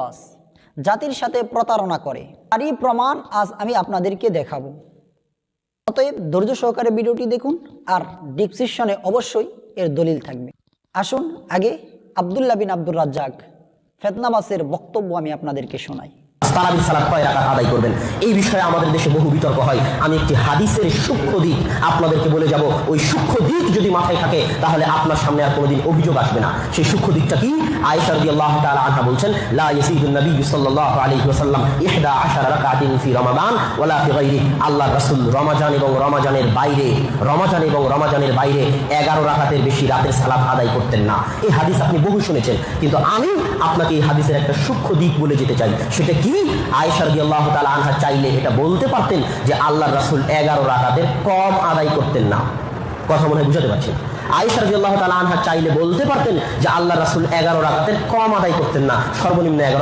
বাস জাতির সাথে প্রতারণা করে, তারই প্রমাণ আজ আমি আপনাদেরকে দেখাবো। অতএব ধৈর্য সহকারে ভিডিওটি দেখুন, আর ডিসক্রিপশনে অবশ্যই এর দলিল থাকবে। আসুন আগে আব্দুল্লাহ বিন আব্দুর রাজ্জাক ফেতনাবাসের বক্তব্য আমি আপনাদেরকে শোনাই। তারাবির সালাত কয় রাকাত আদায় করবেন, এই বিষয়ে আমাদের দেশে বহু বিতর্ক হয়। আমি একটি হাদিসের সূক্ষ্ম দিক আপনাদেরকে বলে যাব। ওই সূক্ষ্ম দিক যদি মাথায় থাকে তাহলে আপনার সামনে আর কোনোদিন অভিযোগ আসবে না। সেই সূক্ষ্ম দিকটা কি? আয়েশা রাদিয়াল্লাহু তাআলা আনহা বলছেন, লা ইয়াসিদুন নবী সাল্লাল্লাহু আলাইহি ওয়াসাল্লাম 11 রাকাতিন ফি রমাদান ওয়ালা ফি গায়রি। আল্লাহর রাসূল রমাজান এবং রমাজানের বাইরে 11 রাকাতের বেশি রাতের সালাত আদায় করতেন না। এই হাদিস আপনি বহু শুনেছেন, কিন্তু আমি আপনাকে এই হাদিসের একটা সূক্ষ্ম দিক বলে যেতে চাই। সেটা কি? আয়েশা রাদিয়াল্লাহু তাআলা আনহা চাইলে এটা বলতে পারতেন যে আল্লাহর রাসূল 11 রাকাতের কম আদায় করতেন না। কথা মনে হয় বুঝাতে পারছেন? আয়েশা রাদিয়াল্লাহু তাআলা আনহা চাইলে বলতে পারতেন যে আল্লাহর রাসূল 11 রাকাতের কম আদায় করতেন না, সর্বনিম্ন 11